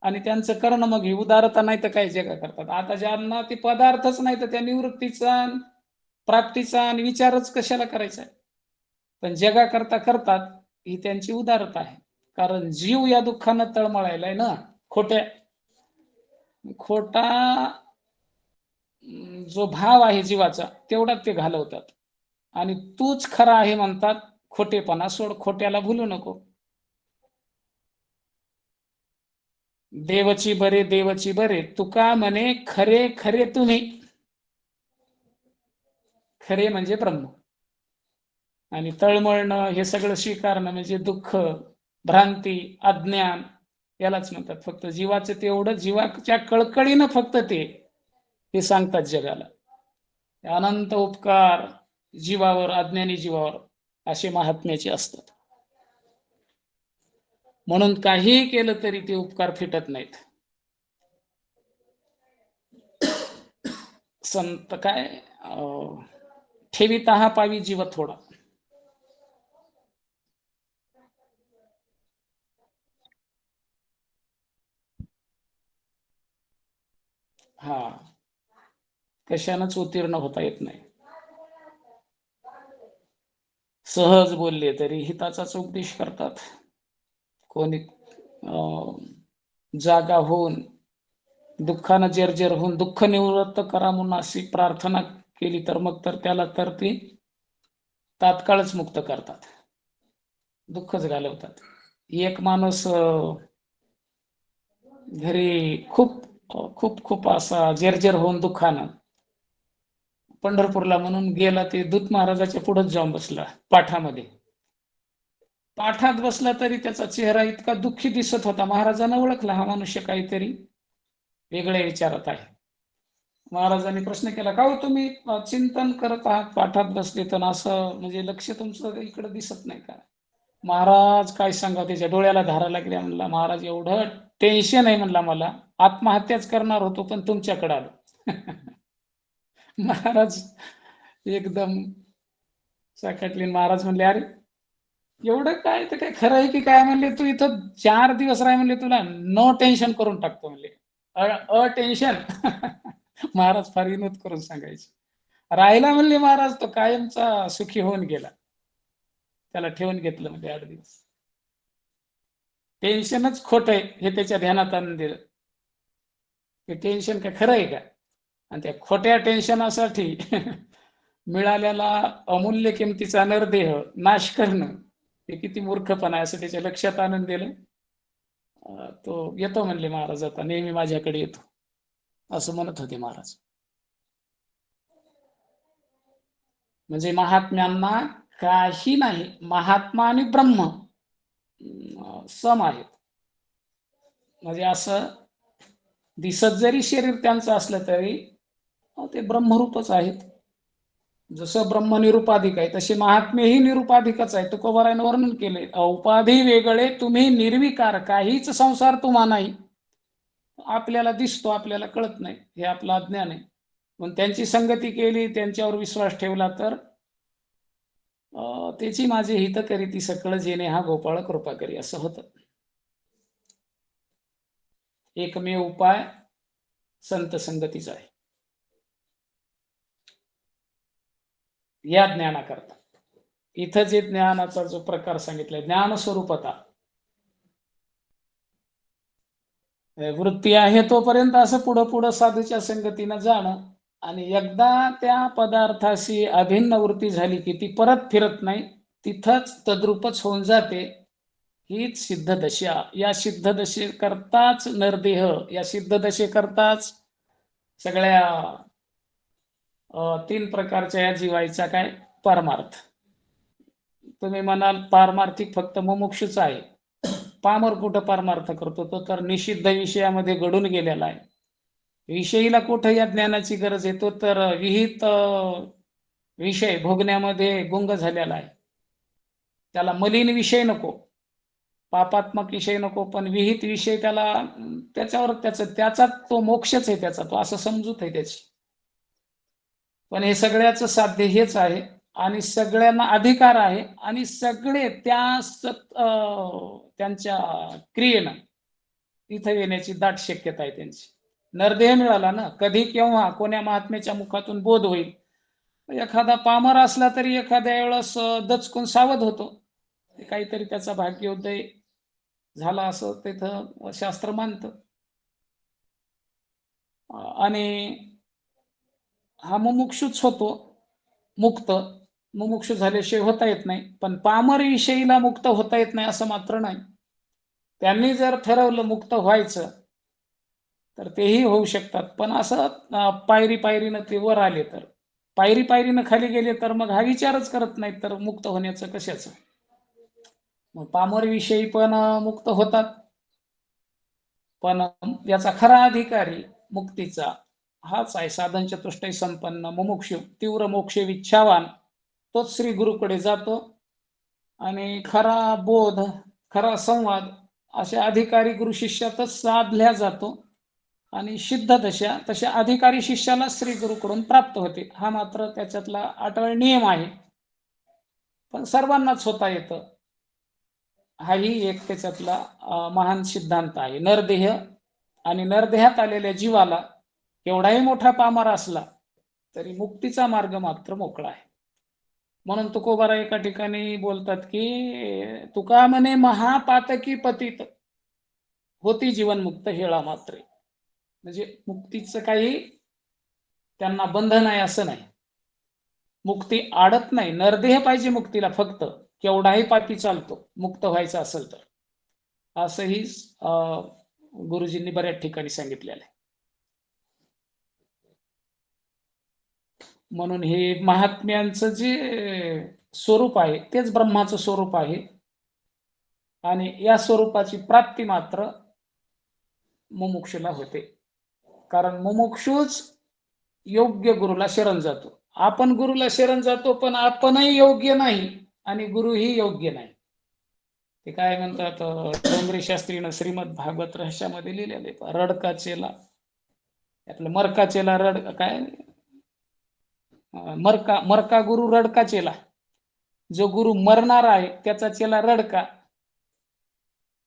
आणि त्यांचं करणं मग ही उदारता नाही तर काय जगा करतात. आता ज्यांना ते पदार्थच नाही तर त्या निवृत्तीचा, प्राप्तीचा आणि विचारच कशाला करायचा आहे? पण जगा करता करतात ही त्यांची उदारता आहे. कारण जीव या दुःखानं तळमळायलाय ना. खोटा जो भाव आहे जीवाचा तेवढाच ते घालवतात. आणि तूच खरा आहे म्हणतात. खोटेपणा सोड, खोट्याला भूलू नको. देवची बरे, देवची बरे, तुका म्हणे खरे खरे तुम्ही. खरे म्हणजे ब्रह्म. आणि तळमळणं हे सगळं स्वीकारणं म्हणजे दुःख, भ्रांती, अज्ञान यालाच म्हणतात. फक्त जीवाचं तेवढं, जीवाच्या कळकळीनं फक्त ते सांगतात जगाला. अनंत उपकार जीवावर, अज्ञानी जीवावर असे महात्म्याचे असतात. म्हणून काहीही केलं तरी ते उपकार फिटत नाहीत. संत काय ठेवीता हा पावी जीव थोडा. हा, कशानंच उत्तीर्ण होता येत नाही. सहज बोलले तरी हिताचाच उपदेश करतात. कोणी जागा होऊन दुःखानं जर्जर होऊन दुःख निवृत्त करा म्हणून अशी प्रार्थना केली तर मग तर त्याला तर ती तात्काळच मुक्त करतात, दुःखच घालवतात. एक माणूस घरी खूप खूप खूप असा जर्जर होऊन दुःखानं पंढरपूरला म्हणून गेला. ते दूत महाराजाच्या पुढेच जाऊन बसला पाठामध्ये. पाठात बसला तरी त्याचा चेहरा इतका दुःखी दिसत होता. महाराजांना ओळखला, हा मनुष्य काहीतरी वेगळे विचारत आहे. महाराजांनी प्रश्न केला, का हो तुम्ही चिंतन करत आहात पाठात बसले तर असं म्हणजे लक्ष तुमचं इकडे दिसत नाही का? महाराज काय सांगा, त्याच्या डोळ्याला धारा लागल्या. म्हणला, महाराज एवढं टेन्शन आहे म्हणला, मला आत्महत्याच करणार होतो पण तुमच्याकडे आलो. महाराज एकदम साकटले. महाराज म्हणले, अरे एवढं काय, तर काय खरं आहे की काय? म्हणले, तू इथं 4 दिवस राह म्हणले, तुला नो टेन्शन करून टाकतो म्हणले. टेन्शन. महाराज फार विनोद करून सांगायचे. राहिला म्हणले महाराज, तो कायमचा सुखी होऊन गेला. त्याला ठेवून घेतलं म्हणजे 8 दिवस. टेन्शनच खोट आहे हे त्याच्या ध्यानात आणून दिलं. ते टेन्शन काय खरं आहे का? आणि त्या खोट्या टेन्शनासाठी मिळालेला अमूल्य किमतीचा नरदेह नाश करणं हे किती मूर्खपणा आहे असं त्याच्या लक्षात आणून दिलं. तो येतो म्हणले महाराज, आता नेहमी माझ्याकडे येतो असं म्हणत होते महाराज. म्हणजे महात्म्यांना काही नाही, महात्मा आणि ब्रह्म सम आहेत. म्हणजे असं दिसत जरी शरीर त्यांचं असलं तरी ते ब्रह्मरूपच आहेत. जसं ब्रह्म निरुपाधिक आहे तसे महात्मेही निरुपाधिकच आहे. तुकोबारायनं वर्णन केले, औपाधी वेगळे तुम्ही निर्विकार, काहीच संसार तुम्हा नाही. आपल्याला दिसतो, आपल्याला कळत नाही, हे आपलं अज्ञान आहे. पण त्यांची संगती केली, त्यांच्यावर विश्वास ठेवला तर त्याची माझे हित करी ती सकळ जेणे हा गोपाळ कृपा करी असं होतं. एकमेव उपाय संत संगतीचा आहे या ज्ञानाकरता. इथं जे ज्ञानाचा जो प्रकार सांगितलाय, ज्ञान स्वरूपता वृत्ती आहे तोपर्यंत असं पुढं पुढं साधूच्या संगतीनं जाणं, आणि एकदा त्या पदार्थाशी अभिन्न वृत्ती झाली की ती परत फिरत नाही, तिथंच तद्रूपच होऊन जाते. हीच सिद्ध दशा. या सिद्ध दशे करताच नरदेह, या सिद्ध दशे करताच सगळ्या 3 प्रकारच्या या जीवायचा काय पारमार्थ. तुम्ही म्हणाल पारमार्थिक फक्त मुमुक्षुच आहे. पामर कुठं पारमार्थ करतो? तो तर निषिद्ध विषयामध्ये घडून गेलेला आहे. विषयीला कुठं या ज्ञानाची गरज आहे? तो तर विहित विषय भोगण्यामध्ये गुंग झालेला आहे. त्याला मलिन विषय नको, पापात्मक विषय नको, पण विहित विषय त्याला, त्याच्यावर त्याचा तो मोक्षच आहे त्याचा, तो असं समजूत आहे त्याची. पण हे सगळ्याचं साध्य हेच आहे आणि सगळ्यांना अधिकार आहे, आणि सगळे त्यांच्या क्रियेनं इथं येण्याची दाट शक्यता आहे त्यांची. नरदेह मिळाला ना, कधी केव्हा कोण्या महात्म्याच्या मुखातून बोध होईल. एखादा पामर असला तरी एखाद्या वेळेस दचकून सावध होतो, काहीतरी त्याचा भाग्योदय झाला असं तिथं शास्त्र मानतं. आणि हा मुमुक्षुच होतो मुक्त. मुमुक्षु झाल्याशिवाय होता येत नाही. पण पामर विषयीला मुक्त होता येत नाही असं मात्र नाही. त्यांनी जर ठरवलं मुक्त व्हायचं तर तेही होऊ शकतात. पण असं पायरी पायरीनं ते वर आले तर, पायरी पायरीनं खाली गेले तर मग हा विचारच करत नाहीत तर मुक्त होण्याचं कशाचं. मग पामर विषयी पण मुक्त होतात, पण याचा खरा अधिकारी मुक्तीचा हाच आहे, साधन चतुष्टय संपन्न मुमुक्षु तीव्र मोक्ष विच्छावान. तोच श्री गुरुकडे जातो आणि खरा बोध, खरा संवाद अशा अधिकारी गुरु शिष्यातच साधल्या जातो आणि सिद्ध तशा अधिकारी शिष्याला श्री गुरुकडून प्राप्त होते. हा मात्र त्याच्यातला अटळ नियम आहे, पण सर्वांनाच होता येतं. हाही एक त्याच्यातला महान सिद्धांत आहे. नरदेह आणि नरदेहात आलेल्या जीवाला एवढाही मोठा पामर असला तरी मुक्तीचा मार्ग मात्र मोकळा आहे. म्हणून तुकोबाराय एका ठिकाणी बोलतात की तुका म्हणे महापातकी पतित होती जीवनमुक्त हेळा मात्रे. म्हणजे मुक्तीचं काही त्यांना बंधन आहे असं नाही, मुक्ती आडत नाही. नरदेह पाहिजे मुक्तीला, फक्त केवढाही पापी चालतो मुक्त व्हायचं असेल तर, असंही गुरुजींनी बऱ्याच ठिकाणी सांगितलेलं आहे. म्हणून हे महात्म्यांचं जे स्वरूप आहे तेच ब्रह्माचं स्वरूप आहे आणि या स्वरूपाची प्राप्ती मात्र मुमुक्षुला होते. कारण मुमुक्षूच योग्य गुरुला शरण जातो. आपण गुरुला शरण जातो पण आपणही योग्य नाही आणि गुरुही योग्य नाही. ते काय म्हणतात, डोंगरे शास्त्रीनं श्रीमद भागवत रहस्यामध्ये लिहिलेले, रडकाचेला आपलं मरकाचेला रड काय मरका गुरु रडका चेला. जो गुरु मरणार आहे त्याचा चेला रडका.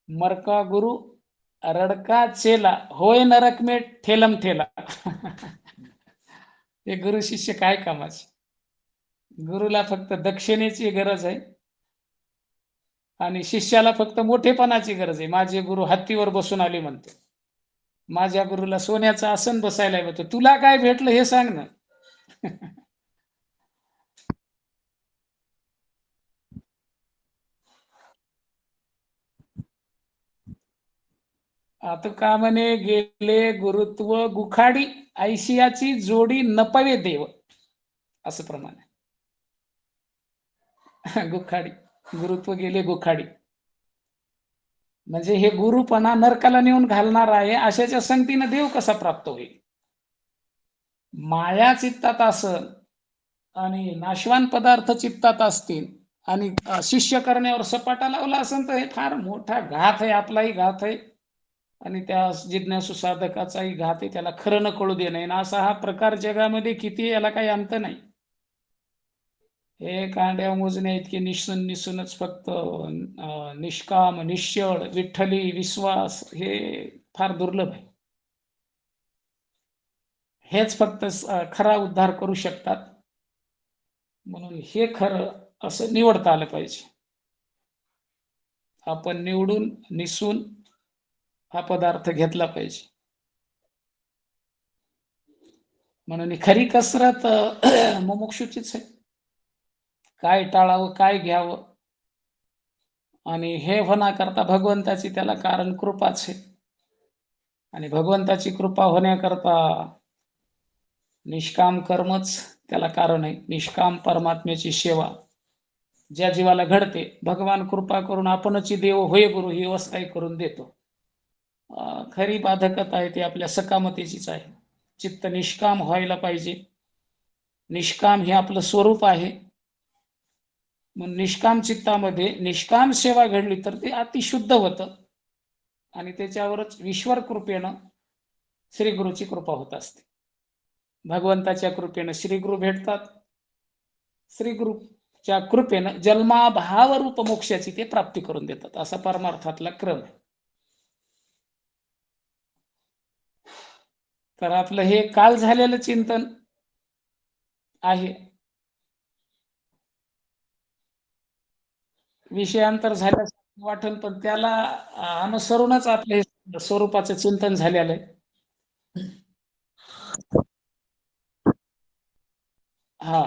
मरका गुरु रडका चेला होय नरक में ठेलम ठेला. हे गुरु शिष्य काय कामाचे. गुरुला फक्त दक्षिणेची गरज आहे आणि शिष्याला फक्त मोठेपणाची गरज आहे. माझे गुरु हत्तीवर बसून आले म्हणते, माझ्या गुरुला सोन्याचं आसन बसायला म्हणतो. तुला काय भेटलं हे सांग ना. आता का म्हणे गेले गुरुत्व गुखाडी ऐशियाची जोडी नपवे देव, असं प्रमाणे. गुखाडी गुरुत्व गेले गुखाडी म्हणजे हे गुरुपणा नरकाला नेऊन घालणार आहे. अशाच्या संगतीनं देव कसा प्राप्त होईल. माया चित्तात असल आणि नाशवान पदार्थ चित्तात असतील आणि शिष्य करण्यावर सपाटा लावला असेल तर हे फार मोठा घात आहे, आपलाही घात आहे आणि त्या जिज्ञासू साधकाचाही घात आहे. त्याला खरं न कळू दे नाही. असा हा प्रकार जगामध्ये किती, याला काही अंत नाही. हे कांड्या मोजण्या इतके निसूनच फक्त निष्काम निश्चळ विठ्ठली विश्वास हे फार दुर्लभ आहे. हेच फक्त खरा उद्धार करू शकतात. म्हणून हे खरं असं निवडता आलं पाहिजे. आपण निवडून निसून हा पदार्थ घेतला पाहिजे. म्हणून खरी कसरत मुमुक्षुचीच आहे. काय टाळावं काय घ्यावं आणि हे होण्याकरता भगवंताची त्याला कारण कृपाच आहे. आणि भगवंताची कृपा होण्याकरता निष्काम कर्मच त्याला कारण आहे. निष्काम परमात्म्याची सेवा ज्या जीवाला घडते, भगवान कृपा करून आपणची देव होय गुरु ही अवस्था करून देतो. खरी बाधकता आहे ती आपल्या सकामतेचीच आहे. चित्त निष्काम व्हायला पाहिजे. निष्काम हे आपलं स्वरूप आहे. मग निष्काम चित्तामध्ये निष्काम सेवा घडली तर ते अतिशुद्ध होतं आणि त्याच्यावरच ईश्वर कृपेनं श्री गुरुची कृपा होत असते. भगवंताच्या कृपेनं श्री गुरु भेटतात. श्री गुरुच्या कृपेनं जन्माभावरूप मोक्षाची ते प्राप्ती करून देतात. असा परमार्थातला क्रम आहे. तर आपलं हे काल झालेलं चिंतन आहे. विषयांतर झाल्यास वाटल पण त्याला अनुसरूनच आपले स्वरूपाचं चिंतन झालेलं आहे. हा,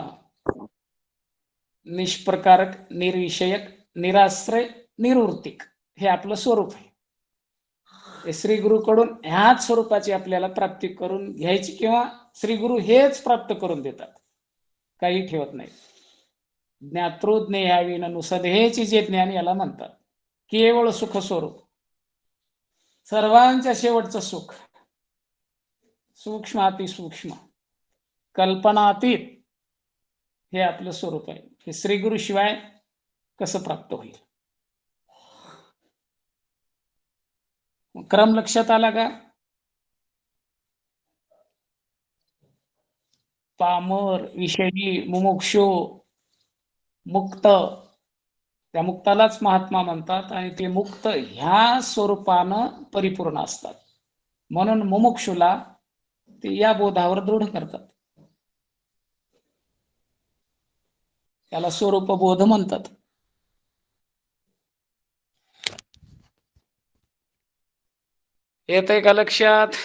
निष्प्रकारक निर्विषयक निराश्रय निवृत्तिक हे आपलं स्वरूप आहे. श्री गुरुकडून ह्याच स्वरूपाची आपल्याला प्राप्ती करून घ्यायची किंवा श्री गुरु हेच प्राप्त करून देतात, काही ठेवत नाही. ज्ञातृज्ञेयाविन नुसदेहेची जे ज्ञान याला म्हणतात. केवळ सुख स्वरूप, सर्वांच्या शेवटचं सुख, सूक्ष्म अतिसूक्ष्म कल्पनातीत हे आपलं स्वरूप आहे. हे श्री गुरु शिवाय कसं प्राप्त होईल. क्रम लक्षात आला का? पामर, विषयी, मुमुक्षु, मुक्त. त्या मुक्तालाच महात्मा म्हणतात आणि ते मुक्त ह्या स्वरूपानं परिपूर्ण असतात. म्हणून मुमुक्षुला ते या बोधावर दृढ करतात. त्याला स्वरूप बोध म्हणतात. येतंय का लक्षात?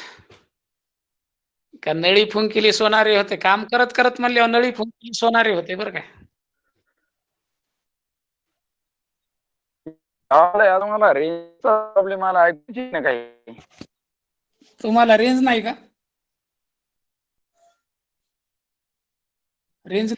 का नळी फुंकिली सोनारे होते? काम करत करत म्हणल्यावर नळी फुंकिली सोनारे होते बरं काय. मला रेंजचा प्रॉब्लेम आला, ऐकूची ना काही. तुम्हाला रेंज नाही का? रेंज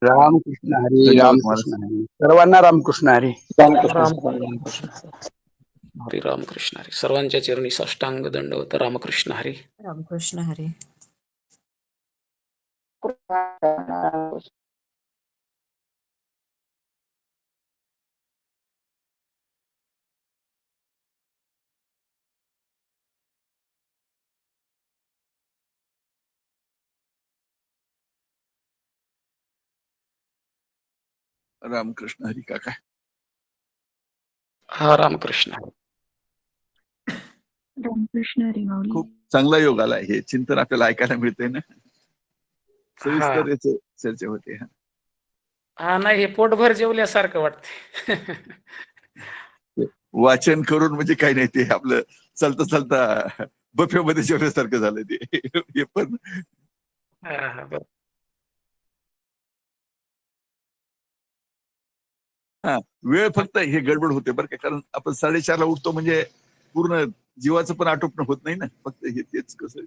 रामकृष्ण हरी, धन्यवाद महाराज. रामकृष्ण हरी. सर्वांना रामकृष्ण हरी. हरी रामकृष्ण हरी. सर्वांच्या चरणी साष्टांग दंडवत. रामकृष्ण हरी. रामकृष्ण हरी. रामकृष्ण हरी काका. हा रामकृष्ण हरी. रामकृष्ण हरी माऊली. खूप चांगला योग आला. हे चिंतन आपल्याला ऐकायला मिळतंय ना. सविस्तर याचे चर्चा होते. हा नाही, हे पोटभर जेवल्यासारखं वाटतंय. वाचन करून म्हणजे काही नाही, ते आपलं चालता चालता बफेमध्ये जेवल्यासारखं झालं ते. हे पण हा, वेळ फक्त हे गडबड होते बरं का, कारण आपण 4:30ला उठतो म्हणजे पूर्ण जीवाचं पण आटोपणं होत नाही ना. फक्त हे तेच कसं